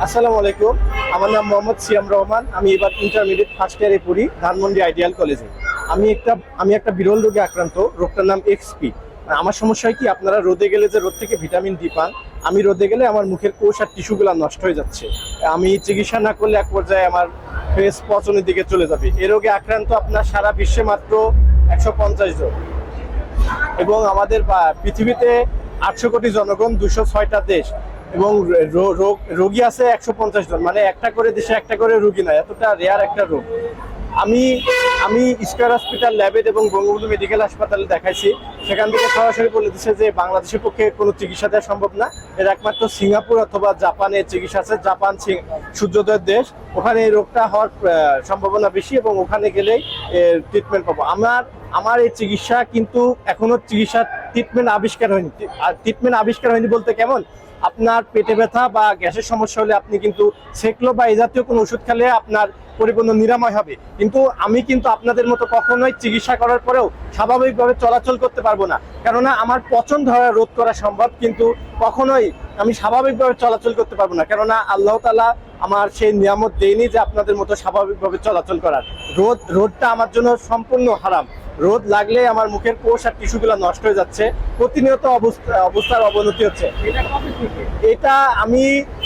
আসসালামু আলাইকুম। আমার নাম মোহাম্মদ সিয়াম রহমান। আমি এবার ইন্টারমিডিয়েট ফার্স্ট ইয়ারে পড়ি ধানমন্ডি আইডিয়াল কলেজে। আমি একটা বিরল রোগে আক্রান্ত। রোগটার নাম এক্সপি। আমার সমস্যা হয় কি, আপনারা রোদে গেলে যে রোদ থেকে ভিটামিন ডি পান, আমি রোদে গেলে আমার মুখের কোষ আর টিস্যুগুলো নষ্ট হয়ে যাচ্ছে। আমি চিকিৎসা না করলে এক পর্যায়ে আমার ফেস পচনের দিকে চলে যাবে। এ রোগে আক্রান্ত আপনার সারা বিশ্বে মাত্র 150 জন, এবং আমাদের পৃথিবীতে 800 কোটি জনগণ, 206টা দেশ, এবং রোগী আছে 150 জন। মানে একটা করে দেশে একটা করে রোগী না, এতটা রেয়ার একটা রোগ। আমি আমি স্কয়ার হসপিটাল, ল্যাবেড এবং বঙ্গবন্ধু মেডিকেল হাসপাতালে দেখাইছি। সেখান থেকে সরাসরি বলে দিচ্ছে যে বাংলাদেশের পক্ষে কোনো চিকিৎসা দেওয়া সম্ভব না। এর একমাত্র সিঙ্গাপুর অথবা জাপানে চিকিৎসা আছে। জাপান সূর্যোদয়ের দেশ, ওখানে এই রোগটা হওয়ার সম্ভাবনা বেশি, এবং ওখানে গেলেই ট্রিটমেন্ট পাবো। আমার এই চিকিৎসা কিন্তু এখনো ট্রিটমেন্ট আবিষ্কার হয়নি। আর ট্রিটমেন্ট আবিষ্কার হয়নি বলতে কেমন, আপনার পেটে ব্যথা বা গ্যাসের সমস্যা হলে আপনি কিন্তু সেকলো বা এই জাতীয় কোনো ওষুধ খেলে আপনার পরিপূর্ণ নিরাময় হবে। কিন্তু আমি কিন্তু আপনাদের মতো কখনোই চিকিৎসা করার পরেও স্বাভাবিকভাবে চলাচল করতে পারবো না, কেননা আমার পচন ধরা রোধ করা সম্ভব, কিন্তু কখনোই আমি স্বাভাবিকভাবে চলাচল করতে পারবো না, কেননা আল্লাহ তাআলা আমার সেই নিয়ামত দেয়নি যে আপনাদের মতো স্বাভাবিকভাবে চলাচল করার। রোদটা আমার জন্য সম্পূর্ণ হারাম। রোদ লাগলে আমার মুখের কোষ আর টিস্যুগুলো নষ্ট হয়ে যাচ্ছে, প্রতিনিয়ত অবস্থার অবনতি হচ্ছে। এটা আমি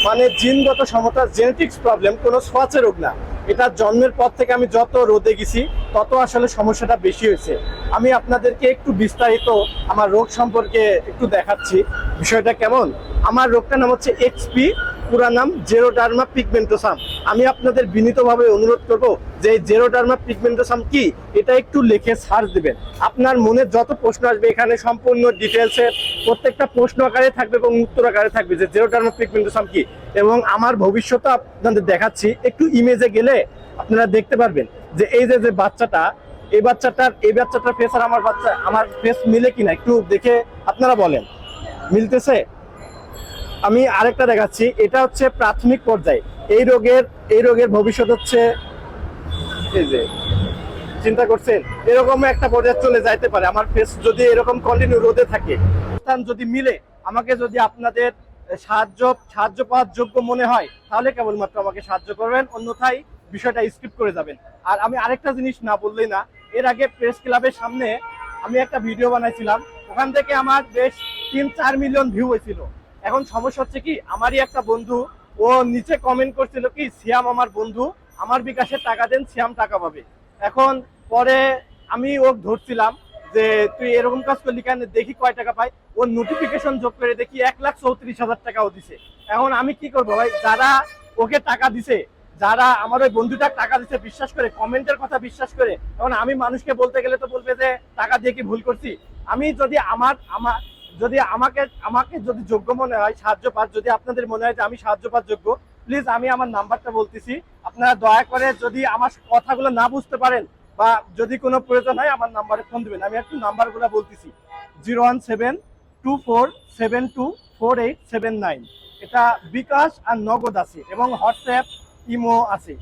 মানে জিনগত সমস্যা, জেনেটিক্স প্রবলেম, কোনো ছোঁয়াচে রোগ না। এটা জন্মের পর থেকে আমি যত রোদে গেছি তত আসলে সমস্যাটা বেশি হয়েছে। আমি আপনাদেরকে একটু বিস্তারিত আমার রোগ সম্পর্কে একটু দেখাচ্ছি। বিষয়টা কেমন, আমার রোগটার নাম হচ্ছে এক্সপি, পুরা নাম জেরোডার্মা পিগমেন্টোসাম। আমি আপনাদের বিনীতভাবে অনুরোধ করব যে জেরোডার্মা পিগমেন্টোসাম কি, এটা একটু লিখে সার্চ দিবেন। আপনার মনে যত প্রশ্ন আসবে এখানে সম্পূর্ণ ডিটেলসে প্রত্যেকটা প্রশ্ন আকারে থাকবে এবং উত্তর আকারে থাকবে যে জেরোডার্মা পিগমেন্টোসাম কি। এবং আমার ভবিষ্যতে আপনাদের দেখাচ্ছি, একটু ইমেজে গেলে আপনারা দেখতে পারবেন যে এই যে বাচ্চাটা, এই বাচ্চাটার ফেস আর আমার ফেস মিলে কিনা, একটু দেখে আপনারা বলেন মিলতেছে। আমি আরেকটা দেখাচ্ছি, এটা হচ্ছে প্রাথমিক পর্যায়ে। এই রোগের ভবিষ্যৎ হচ্ছে, এই যে চিন্তা করছেন, এরকম একটা পর্যায়ে চলে যাইতে পারে আমার ফেস যদি এরকম কন্টিনিউ রোদে থাকে। স্থান যদি মিলে, আমাকে যদি আপনাদের সাহায্য পাওয়ার যোগ্য মনে হয় তাহলে কেবলমাত্র আমাকে সাহায্য করবেন, অন্যথায় বিষয়টা স্কিপ করে যাবেন। আর আমি আরেকটা জিনিস না বললেই না, এর আগে প্রেস ক্লাবের সামনে আমি একটা ভিডিও বানাইছিলাম, ওখান থেকে আমার বেশ 3-4 মিলিয়ন ভিউ হয়েছিল। এখন সমস্যা হচ্ছে কি, আমারই একটা বন্ধু, ও নিচে কমেন্ট করছিল কি, সিয়াম আমার বন্ধু, আমার বিকাশে টাকা দেন, সিয়াম টাকা পাবে। এখন পরে আমি ওকে ধরছিলাম যে তুই এরকম কাজ করলি কেন, দেখি কয় টাকা পাই। ওর নোটিফিকেশন যোগ করে দেখি 1,34,000 টাকাও দিছে। এখন আমি কি করবো ভাই, যারা ওকে টাকা দিছে, যারা আমার ওই বন্ধুটার টাকা দিছে বিশ্বাস করে, কমেন্টের কথা বিশ্বাস করে, এখন আমি মানুষকে বলতে গেলে তো বলবে যে টাকা দিয়ে কি ভুল করছি। আমি যদি আমাকে যদি যোগ্য মনে হয় সাহায্য পাওয়ার, যদি আপনাদের মনে হয় যে আমি সাহায্য পাওয়ার যোগ্য, প্লিজ আমি আমার নাম্বারটা বলতেছি, আপনারা দয়া করে যদি আমার কথাগুলো না বুঝতে পারেন বা যদি কোনো প্রয়োজন হয় আমার নাম্বারে ফোন দিবেন। আমি একটু নাম্বারগুলো বলতেছি, 01724724879। এটা বিকাশ আর নগদ আছে, এবং হোয়াটসঅ্যাপ, ইমো আছে।